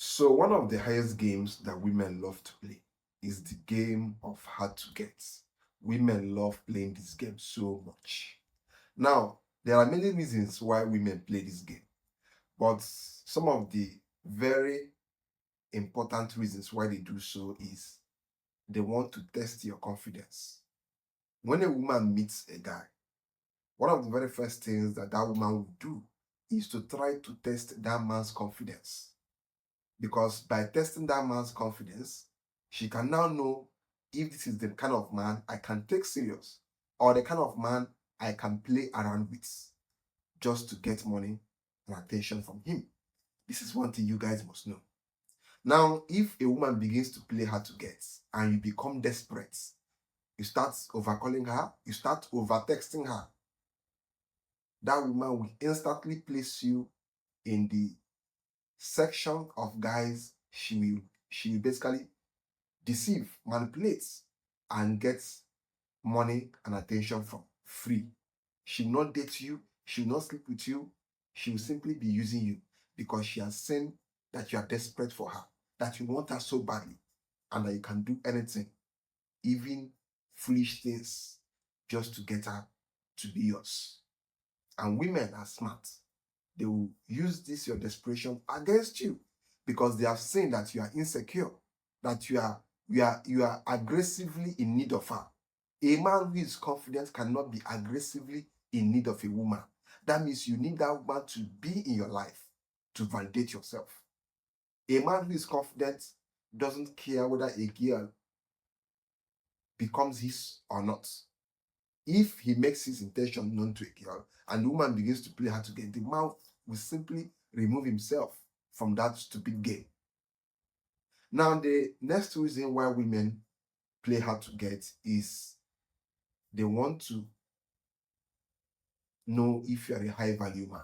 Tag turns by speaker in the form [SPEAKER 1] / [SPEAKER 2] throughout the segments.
[SPEAKER 1] So one of the highest games that women love to play is the game of hard to get. Women love playing this game so much. Now, there are many reasons why women play this game, but some of the very important reasons why they do so is they want to test your confidence. When a woman meets a guy, one of the very first things that that woman will do is to try to test that man's confidence. Because by testing that man's confidence, she can now know if this is the kind of man I can take serious or the kind of man I can play around with just to get money and attention from him. This is one thing you guys must know. Now, if a woman begins to play hard to get and you become desperate, you start overcalling her, you start over texting her, that woman will instantly place you in the section of guys she will basically deceive, manipulates, and gets money and attention from free. She will not date you, she will not sleep with you, she will simply be using you because she has seen that you are desperate for her, that you want her so badly, and that you can do anything, even foolish things, just to get her to be yours. And women are smart. They will use this your desperation against you because they have seen that you are insecure, that you are aggressively in need of her. A man who is confident cannot be aggressively in need of a woman. That means you need that woman to be in your life to validate yourself. A man who is confident doesn't care whether a girl becomes his or not. If he makes his intention known to a girl and the woman begins to play hard to get, the man will simply remove himself from that stupid game. Now, the next reason why women play hard to get is they want to know if you are a high value man.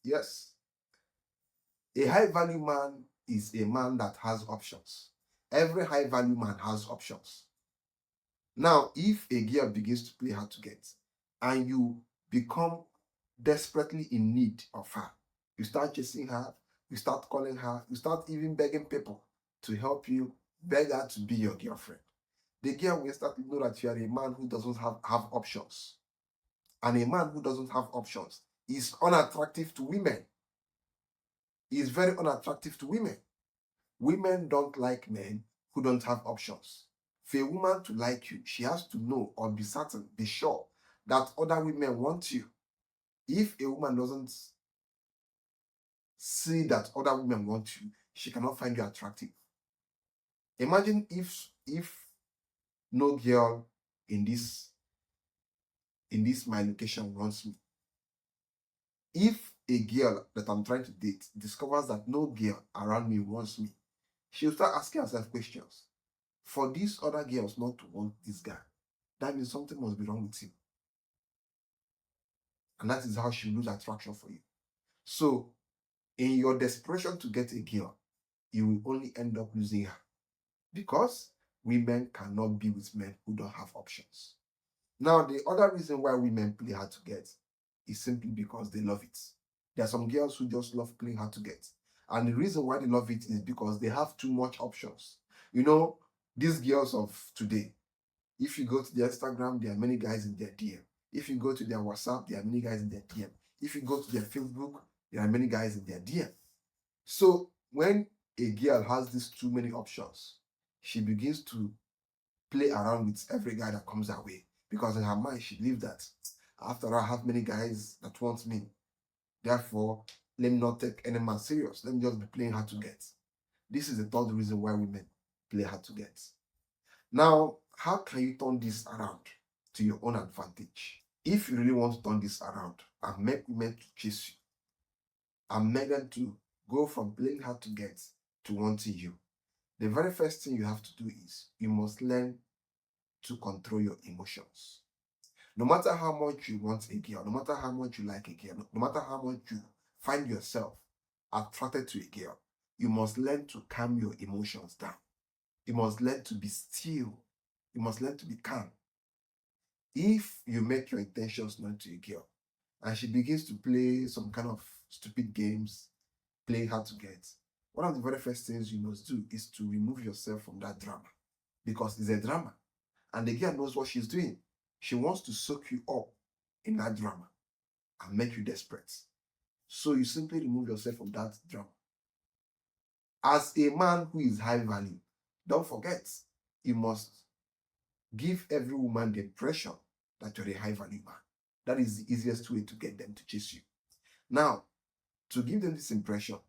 [SPEAKER 1] Yes, a high value man is a man that has options. Every high value man has options. Now, if a girl begins to play hard to get and you become desperately in need of her, you start chasing her, you start calling her, you start even begging people to help you, beg her to be your girlfriend. The girl will start to know that you are a man who doesn't have options. And a man who doesn't have options is unattractive to women. He is very unattractive to women. Women don't like men who don't have options. For a woman to like you, she has to know or be certain, be sure that other women want you. If a woman doesn't see that other women want you, she cannot find you attractive. Imagine if no girl in this my location wants me. If a girl that I'm trying to date discovers that no girl around me wants me, she'll start asking herself questions. For these other girls not to want this guy, that means something must be wrong with him. And that is how she lose attraction for you. So, in your desperation to get a girl, you will only end up losing her. Because women cannot be with men who don't have options. Now, the other reason why women play hard to get is simply because they love it. There are some girls who just love playing hard to get. And the reason why they love it is because they have too much options. You know, these girls of today, if you go to their Instagram, there are many guys in their DM. If you go to their WhatsApp, there are many guys in their DM. If you go to their Facebook, there are many guys in their DM. So when a girl has these too many options, she begins to play around with every guy that comes her way. Because in her mind, she believes that after all, I have many guys that want me. Therefore, let me not take any man serious. Let me just be playing hard to get. This is the third reason why women play hard to get. Now, how can you turn this around to your own advantage? If you really want to turn this around and make women to chase you and make them to go from playing hard to get to wanting you, the very first thing you have to do is you must learn to control your emotions. No matter how much you want a girl, no matter how much you like a girl, no matter how much you find yourself attracted to a girl, you must learn to calm your emotions down. You must learn to be still. You must learn to be calm. If you make your intentions known to a girl and she begins to play some kind of stupid games, playing hard to get, one of the very first things you must do is to remove yourself from that drama, because it's a drama. And the girl knows what she's doing. She wants to soak you up in that drama and make you desperate. So you simply remove yourself from that drama. As a man who is high value, don't forget, you must give every woman the impression that you're a high value man. That is the easiest way to get them to chase you. Now, to give them this impression,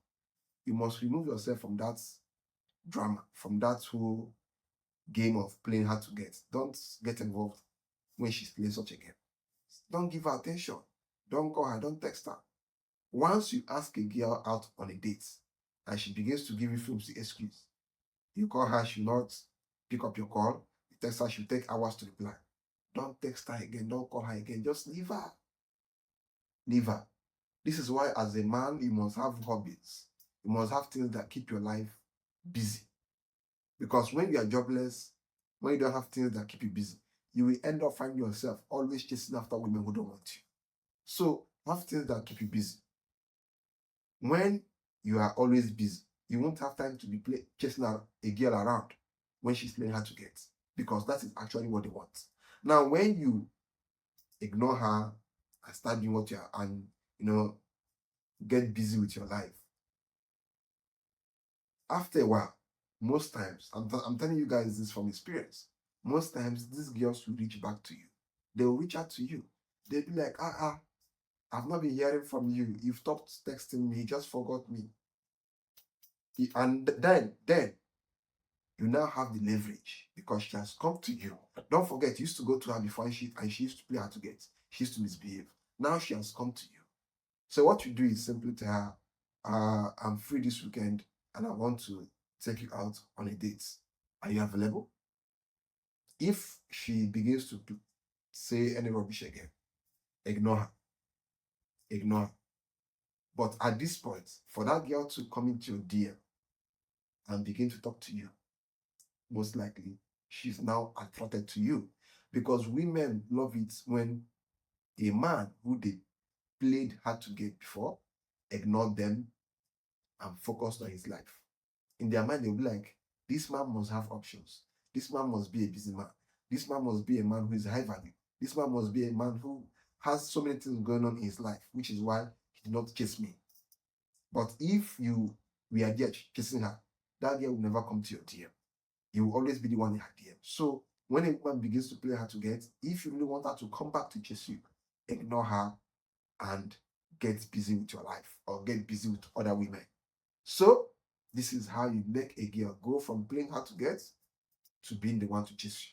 [SPEAKER 1] you must remove yourself from that drama, from that whole game of playing hard to get. Don't get involved when she's playing such a game. Don't give her attention. Don't call her. Don't text her. Once you ask a girl out on a date and she begins to give you flimsy excuse, you call her, she'll not pick up your call. You text her, she'll take hours to reply. Don't text her again. Don't call her again. Just leave her. Leave her. This is why, as a man, you must have hobbies. You must have things that keep your life busy. Because when you are jobless, when you don't have things that keep you busy, you will end up finding yourself always chasing after women who don't want you. So have things that keep you busy. When you are always busy, you won't have time to be chasing a girl around when she's playing hard to get, because that is actually what they want. Now, when you ignore her and start doing what you are, and get busy with your life, after a while, most times, I'm telling you guys this from experience, most times these girls will reach back to you. They will reach out to you. They'll be like, I've not been hearing from you. You've stopped texting me. You just forgot me. And then you now have the leverage because she has come to you. Don't forget, you used to go to her before and she used to play hard to get. She used to misbehave. Now she has come to you. So what you do is simply tell her, I'm free this weekend and I want to take you out on a date. Are you available? If she begins to say any rubbish again, ignore her. Ignore her. But at this point, for that girl to come into your DM and begin to talk to you, most likely she's now attracted to you, because women love it when a man who they played hard to get before ignored them and focused on his life. In their mind, they'll be like, this man must have options. This man must be a busy man. This man must be a man who is high value. This man must be a man who has so many things going on in his life, which is why he did not chase me. But if you were there chasing her, that girl will never come to your DM. You will always be the one in her DM. So when a woman begins to play hard to get, if you really want her to come back to chase you, ignore her and get busy with your life or get busy with other women. So this is how you make a girl go from playing hard to get to being the one to chase you.